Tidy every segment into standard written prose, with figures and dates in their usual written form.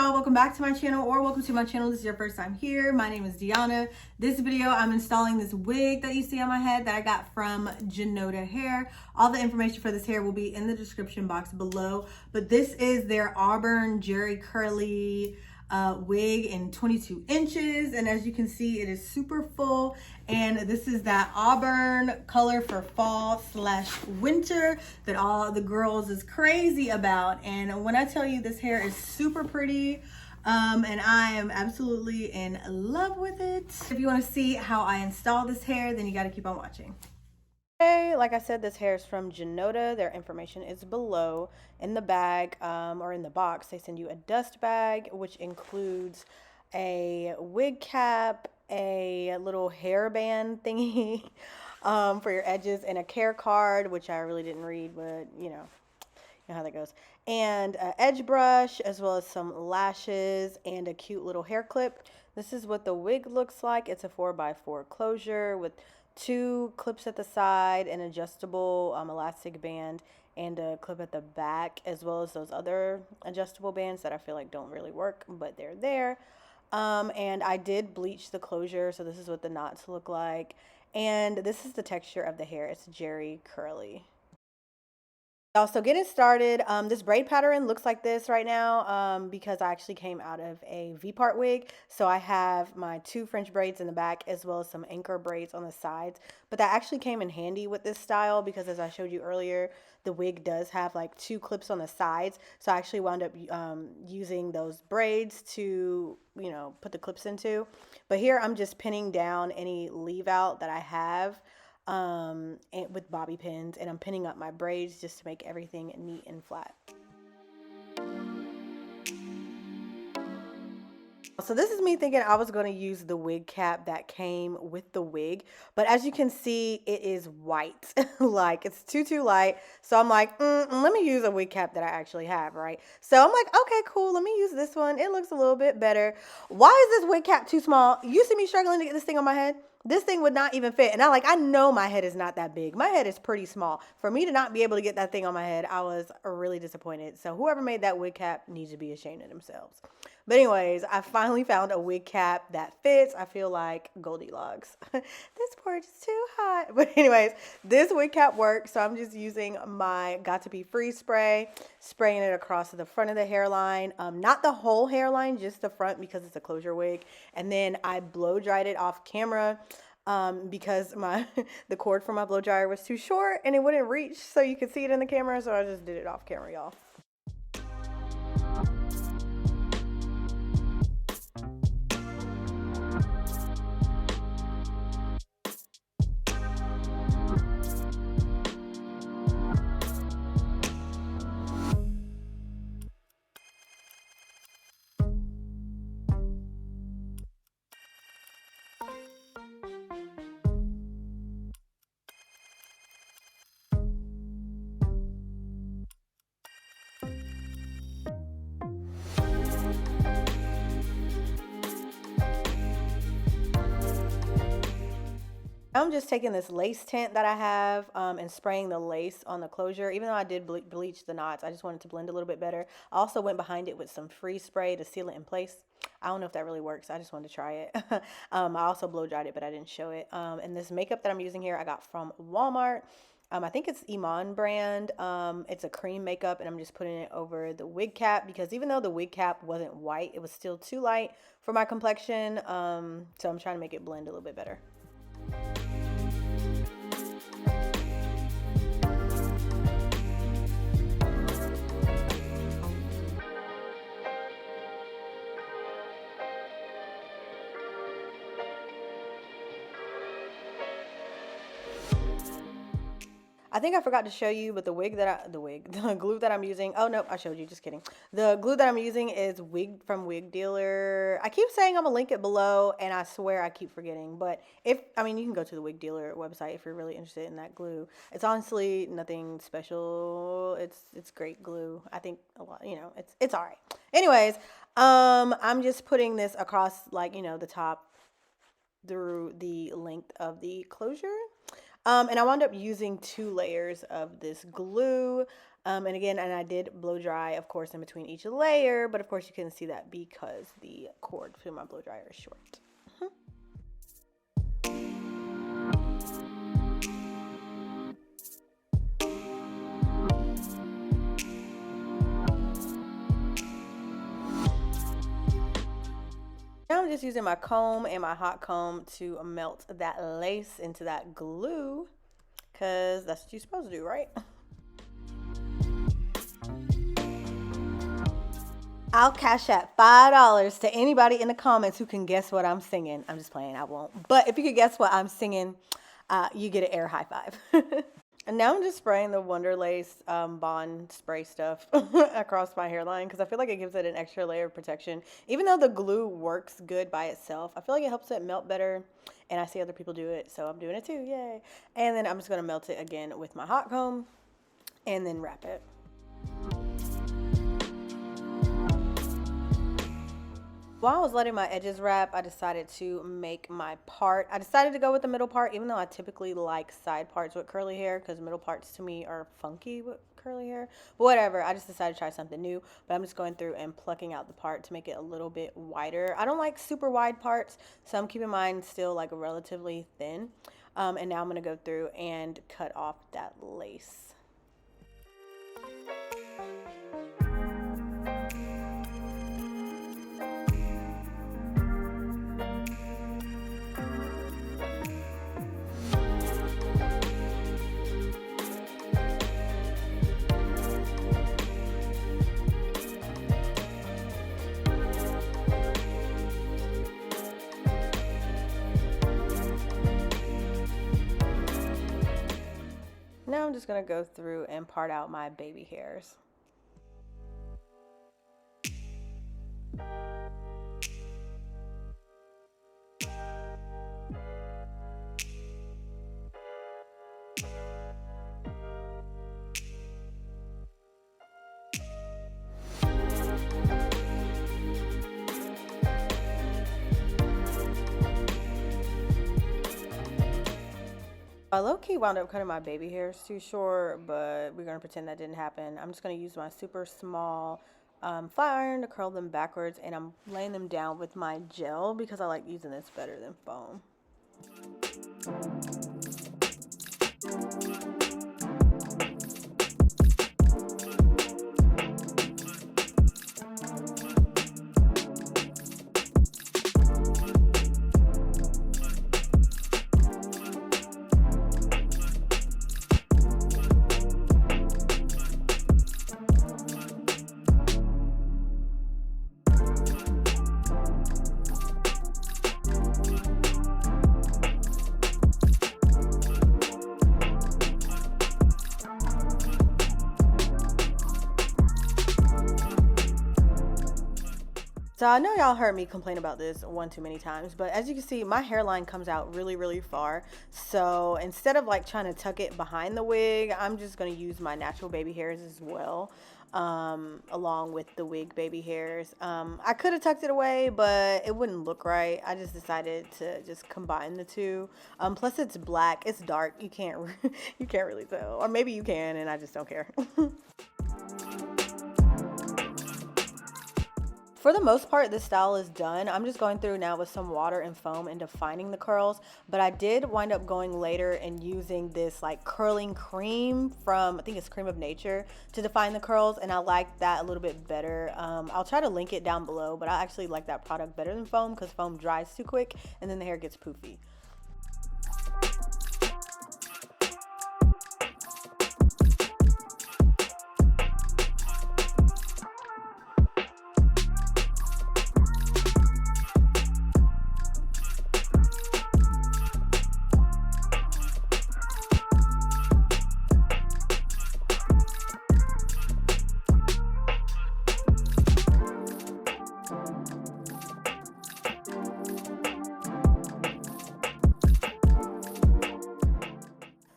y'all, welcome back to my channel, or welcome to my channel. This is your first time here. My name is Deanna. This video I'm installing this wig that you see on my head that I got from Junoda hair. All the information for this hair will be in the description box below, but this is their Auburn Jerry Curly wig in 22 inches, and as you can see, it is super full, and this is that Auburn color for fall slash winter that all the girls is crazy about. And when I tell you this hair is super pretty, and I am absolutely in love with it. If you want to see how I install this hair, then you got to keep on watching. Hey, like I said, this hair is from Junoda. Their information is below in the bag, or in the box. They send you a dust bag, which includes a wig cap, a little hairband thingy for your edges, and a care card, which I really didn't read, but you know how that goes. And an edge brush, as well as some lashes and a cute little hair clip. This is what the wig looks like. It's a 4x4 closure with 2 clips at the side, an adjustable elastic band, and a clip at the back, as well as those other adjustable bands that I feel like don't really work, but they're there. And I did bleach the closure, so this is what the knots look like. And this is the texture of the hair. It's Jerry Curly. Also, getting started, this braid pattern looks like this right now because I actually came out of a V-part wig. So I have my 2 French braids in the back as well as some anchor braids on the sides. But that actually came in handy with this style because, as I showed you earlier, the wig does have like 2 clips on the sides. So I actually wound up using those braids to, you know, put the clips into. But here I'm just pinning down any leave out that I have and with bobby pins, and I'm pinning up my braids just to make everything neat and flat. So this is me thinking I was going to use the wig cap that came with the wig, but as you can see, it is white. Like, it's too light. So I'm like, let me use a wig cap that I actually have, right? So I'm like, okay, cool, let me use this one. It looks a little bit better. Why is this wig cap too small? You see me struggling to get this thing on my head? This thing would not even fit. And I know my head is not that big. My head is pretty small. For me to not be able to get that thing on my head, I was really disappointed. So whoever made that wig cap needs to be ashamed of themselves. But anyways, I finally found a wig cap that fits. I feel like Goldilocks. This porch is too hot. But anyways, this wig cap works. So I'm just using my Got to Be Free spray, spraying it across the front of the hairline. Not the whole hairline, just the front because it's a closure wig. And then I blow dried it off camera because the cord for my blow dryer was too short and it wouldn't reach so you could see it in the camera. So I just did it off camera, y'all. I'm just taking this lace tint that I have and spraying the lace on the closure. Even though I did bleach the knots, I just wanted to blend a little bit better. I also went behind it with some freeze spray to seal it in place. I don't know if that really works. I just wanted to try it. I also blow dried it, but I didn't show it. And this makeup that I'm using here, I got from Walmart. I think it's Iman brand. It's a cream makeup, and I'm just putting it over the wig cap because even though the wig cap wasn't white, it was still too light for my complexion. So I'm trying to make it blend a little bit better. I think I forgot to show you, but the glue that I'm using, oh no, I showed you, just kidding. The glue that I'm using is Wig from Wig Dealer. I keep saying I'm gonna link it below, and I swear I keep forgetting, but you can go to the Wig Dealer website if you're really interested in that glue. It's honestly nothing special. It's great glue. I think a lot, it's all right. Anyways, I'm just putting this across, like, the top through the length of the closure. And I wound up using 2 layers of this glue. And again, and I did blow dry, of course, in between each layer, but of course you couldn't see that because the cord to my blow dryer is short. Now I'm just using my comb and my hot comb to melt that lace into that glue, because that's what you're supposed to do, right? I'll cash at $5 to anybody in the comments who can guess what I'm singing. I'm just playing, I won't. But if you could guess what I'm singing, you get an air high five. And now I'm just spraying the Wonder Lace bond spray stuff across my hairline because I feel like it gives it an extra layer of protection. Even though the glue works good by itself, I feel like it helps it melt better. And I see other people do it, so I'm doing it too, yay. And then I'm just going to melt it again with my hot comb and then wrap it. While I was letting my edges wrap, I decided to make my part. I decided to go with the middle part, even though I typically like side parts with curly hair because middle parts to me are funky with curly hair. But whatever, I just decided to try something new. But I'm just going through and plucking out the part to make it a little bit wider. I don't like super wide parts, so I'm keeping mine still like relatively thin. And now I'm going to go through and cut off that lace. Now I'm just going to go through and part out my baby hairs. I low-key wound up cutting my baby hairs too short, but we're going to pretend that didn't happen. I'm just going to use my super small flat iron to curl them backwards, and I'm laying them down with my gel because I like using this better than foam. So I know y'all heard me complain about this one too many times, but as you can see, my hairline comes out really, really far. So instead of like trying to tuck it behind the wig, I'm just going to use my natural baby hairs as well, along with the wig baby hairs. I could have tucked it away, but it wouldn't look right. I just decided to just combine the two. Plus it's black, it's dark. You can't really tell, or maybe you can, and I just don't care. For the most part, this style is done. I'm just going through now with some water and foam and defining the curls, but I did wind up going later and using this like curling cream from, I think it's Cream of Nature, to define the curls, and I like that a little bit better. I'll try to link it down below, but I actually like that product better than foam because foam dries too quick and then the hair gets poofy.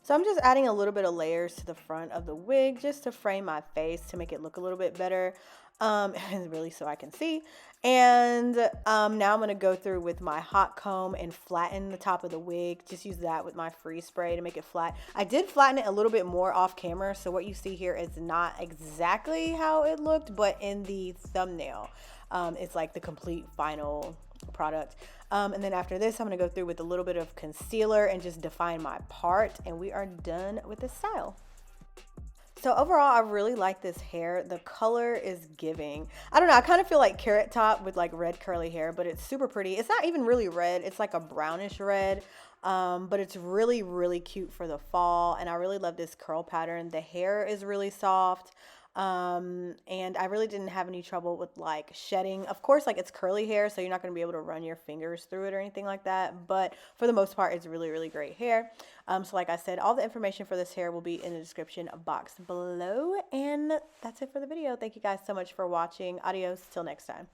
So I'm just adding a little bit of layers to the front of the wig just to frame my face to make it look a little bit better. really so I can see. And now I'm going to go through with my hot comb and flatten the top of the wig. Just use that with my freeze spray to make it flat. I did flatten it a little bit more off camera, so what you see here is not exactly how it looked, but in the thumbnail, it's like the complete final product. And then after this, I'm going to go through with a little bit of concealer and just define my part, and we are done with this style. So overall, I really like this hair. The color is giving. I don't know. I kind of feel like Carrot Top with like red curly hair, but it's super pretty. It's not even really red. It's like a brownish red, but it's really, really cute for the fall. And I really love this curl pattern. The hair is really soft. And I really didn't have any trouble with like shedding. Of course, like it's curly hair, so you're not going to be able to run your fingers through it or anything like that. But for the most part, it's really, really great hair. So like I said, all the information for this hair will be in the description box below. And that's it for the video. Thank you guys so much for watching. Adios till next time.